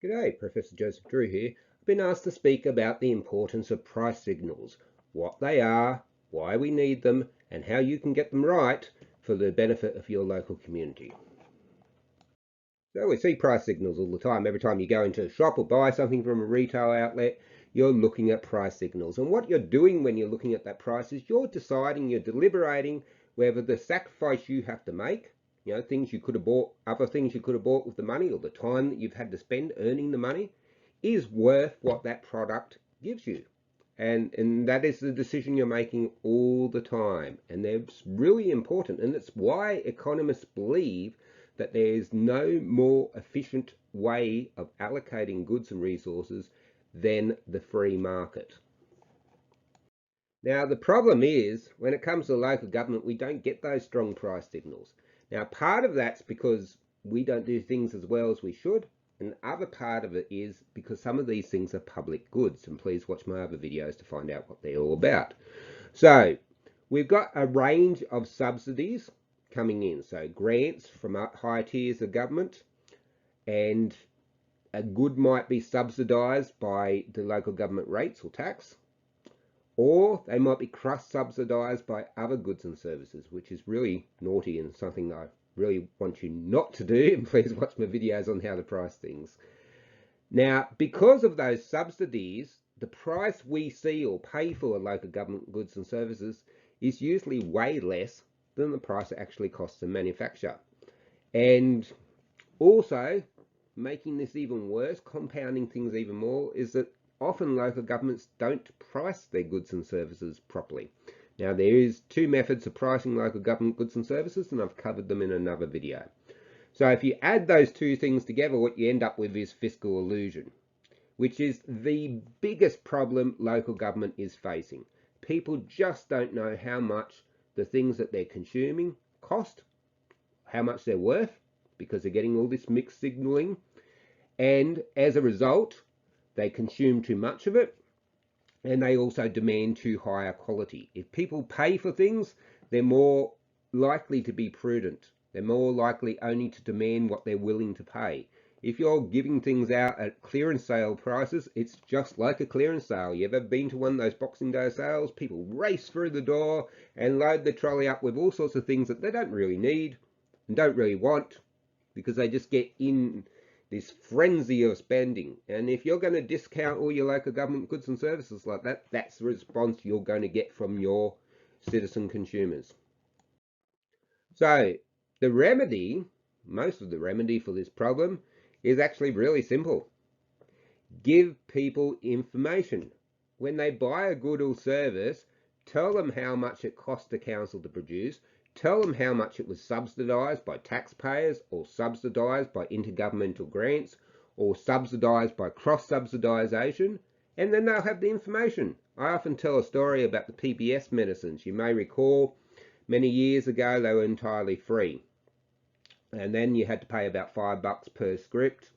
G'day, Professor Joseph Drew here. I've been asked to speak about the importance of price signals, what they are, why we need them, and how you can get them right for the benefit of your local community. So we see price signals all the time. Every time you go into a shop or buy something from a retail outlet, you're looking at price signals. And what you're doing when you're looking at that price is you're deciding, you're deliberating whether the sacrifice you have to make, things you could have bought, other things you could have bought with the money, or the time that you've had to spend earning the money, is worth what that product gives you. And that is the decision you're making all the time. And that's really important. And it's why economists believe that there is no more efficient way of allocating goods and resources than the free market. Now, the problem is when it comes to local government, we don't get those strong price signals. Now, part of that's because we don't do things as well as we should. And the other part of it is because some of these things are public goods. And please watch my other videos to find out what they're all about. So we've got a range of subsidies coming in. So grants from higher tiers of government, and a good might be subsidised by the local government rates or tax, or they might be cross-subsidised by other goods and services, which is really naughty and something I really want you not to do. And please watch my videos on how to price things. Now, because of those subsidies, the price we see or pay for local government goods and services is usually way less than the price it actually costs to manufacture. And also, making this even worse, compounding things even more, is that often local governments don't price their goods and services properly. Now, there is two methods of pricing local government goods and services, and I've covered them in another video. So if you add those two things together, what you end up with is fiscal illusion, which is the biggest problem local government is facing. People just don't know how much the things that they're consuming cost, how much they're worth, because they're getting all this mixed signaling. And as a result, they consume too much of it, and they also demand too high a quality. If people pay for things, they're more likely to be prudent. They're more likely only to demand what they're willing to pay. If you're giving things out at clearance sale prices, it's just like a clearance sale. You ever been to one of those Boxing Day sales? People race through the door and load the trolley up with all sorts of things that they don't really need and don't really want, because they just get in this frenzy of spending. And if you're going to discount all your local government goods and services like that, that's the response you're going to get from your citizen consumers. So the remedy, most of the remedy for this problem, is actually really simple. Give people information. When they buy a good or service, tell them how much it cost the council to produce, tell them how much it was subsidised by taxpayers, or subsidised by intergovernmental grants, or subsidised by cross-subsidisation, and then they'll have the information. I often tell a story about the PBS medicines. You may recall many years ago they were entirely free, and then you had to pay about $5 per script.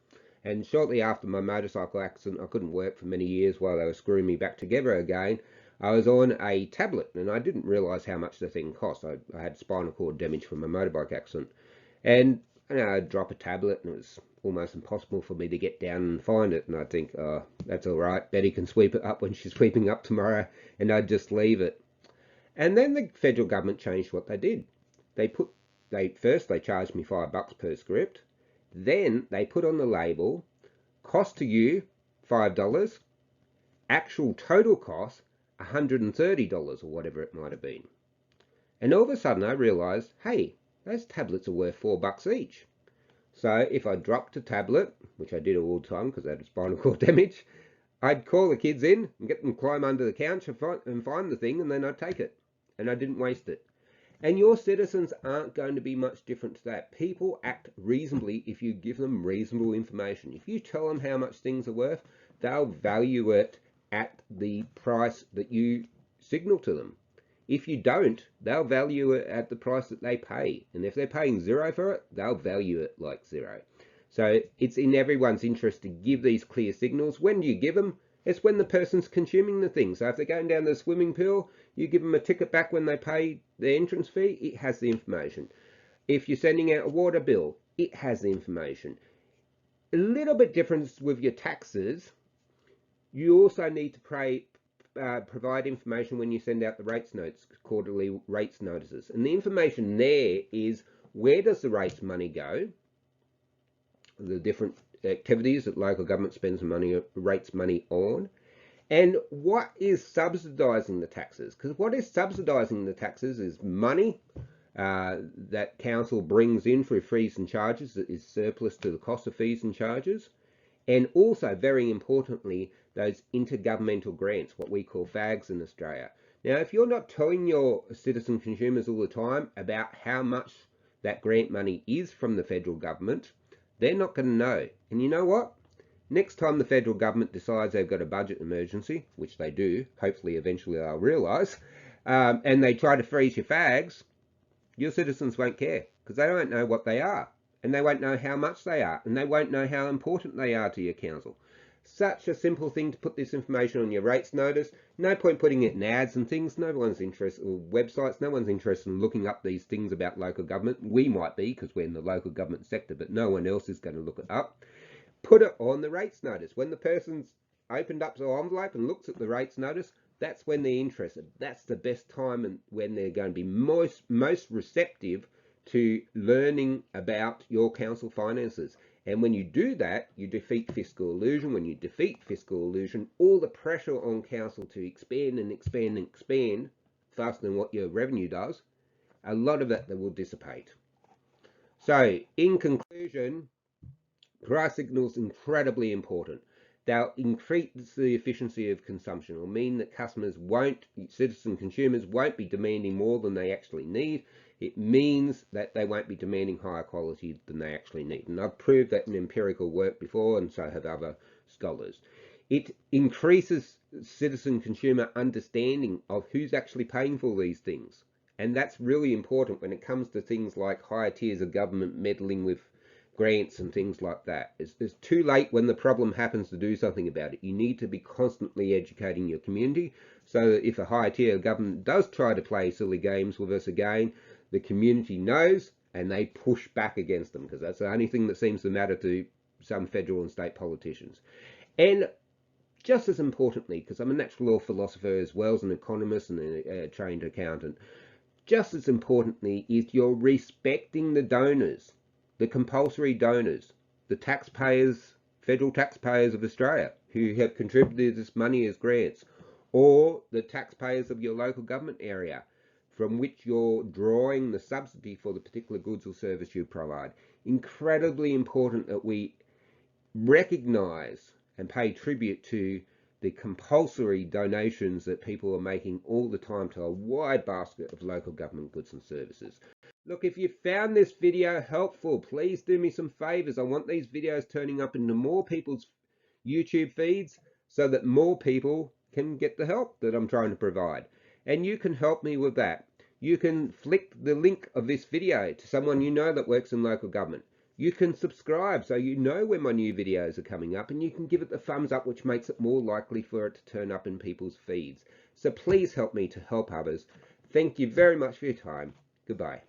And shortly after my motorcycle accident, I couldn't work for many years while they were screwing me back together again. I was on a tablet, and I didn't realise how much the thing cost. I had spinal cord damage from a motorbike accident. And I'd drop a tablet, and it was almost impossible for me to get down and find it. And I'd think, oh, that's all right. Betty can sweep it up when she's sweeping up tomorrow, and I'd just leave it. And then the federal government changed what they did. First they charged me $5 per script. Then they put on the label, cost to you $5, actual total cost $130 or whatever it might have been. And all of a sudden I realised, hey, those tablets are worth $4 each. So if I dropped a tablet, which I did all the time because I had spinal cord damage, I'd call the kids in and get them to climb under the couch and find the thing, and then I'd take it. And I didn't waste it. And your citizens aren't going to be much different to that. People act reasonably if you give them reasonable information. If you tell them how much things are worth, they'll value it at the price that you signal to them. If you don't, they'll value it at the price that they pay. And if they're paying zero for it, they'll value it like zero. So it's in everyone's interest to give these clear signals. When do you give them? It's when the person's consuming the thing. So if they're going down to the swimming pool, you give them a ticket back when they pay the entrance fee, it has the information. If you're sending out a water bill, it has the information. A little bit different with your taxes. You also need to provide information when you send out the rates notes, quarterly rates notices. And the information there is, where does the rates money go? The different activities that local government spends money, rates money on. And what is subsidising the taxes? Because what is subsidising the taxes is money that council brings in through fees and charges that is surplus to the cost of fees and charges. And also, very importantly, those intergovernmental grants, what we call FAGs in Australia. Now, if you're not telling your citizen consumers all the time about how much that grant money is from the federal government, they're not going to know. And you know what? Next time the federal government decides they've got a budget emergency, which they do, hopefully eventually they'll realise, and they try to freeze your FAGs, your citizens won't care, because they don't know what they are, and they won't know how much they are, and they won't know how important they are to your council. Such a simple thing to put this information on your rates notice. No point putting it in ads and things. No one's interested, or websites, no one's interested in looking up these things about local government. We might be, because we're in the local government sector, but no one else is going to look it up. Put it on the rates notice. When the person's opened up the envelope and looks at the rates notice, that's when they're interested. That's the best time and when they're going to be most receptive to learning about your council finances. And when you do that, you defeat fiscal illusion. When you defeat fiscal illusion, all the pressure on council to expand and expand and expand faster than what your revenue does, a lot of that will dissipate. So in conclusion, price signals incredibly important. They'll increase the efficiency of consumption. It'll mean that citizen consumers won't be demanding more than they actually need. It means that they won't be demanding higher quality than they actually need. And I've proved that in empirical work before, and so have other scholars. It increases citizen consumer understanding of who's actually paying for these things. And that's really important when it comes to things like higher tiers of government meddling with grants and things like that. It's too late when the problem happens to do something about it. You need to be constantly educating your community so that if a higher tier of government does try to play silly games with us again, the community knows and they push back against them, because that's the only thing that seems to matter to some federal and state politicians. And just as importantly, because I'm a natural law philosopher as well as an economist and a trained accountant, just as importantly is you're respecting the donors, the compulsory donors, the taxpayers, federal taxpayers of Australia who have contributed this money as grants, or the taxpayers of your local government area from which you're drawing the subsidy for the particular goods or service you provide. Incredibly important that we recognise and pay tribute to the compulsory donations that people are making all the time to a wide basket of local government goods and services. Look, if you found this video helpful, please do me some favors. I want these videos turning up into more people's YouTube feeds so that more people can get the help that I'm trying to provide. And you can help me with that. You can flick the link of this video to someone you know that works in local government. You can subscribe so you know when my new videos are coming up, and you can give it the thumbs up, which makes it more likely for it to turn up in people's feeds. So please help me to help others. Thank you very much for your time. Goodbye.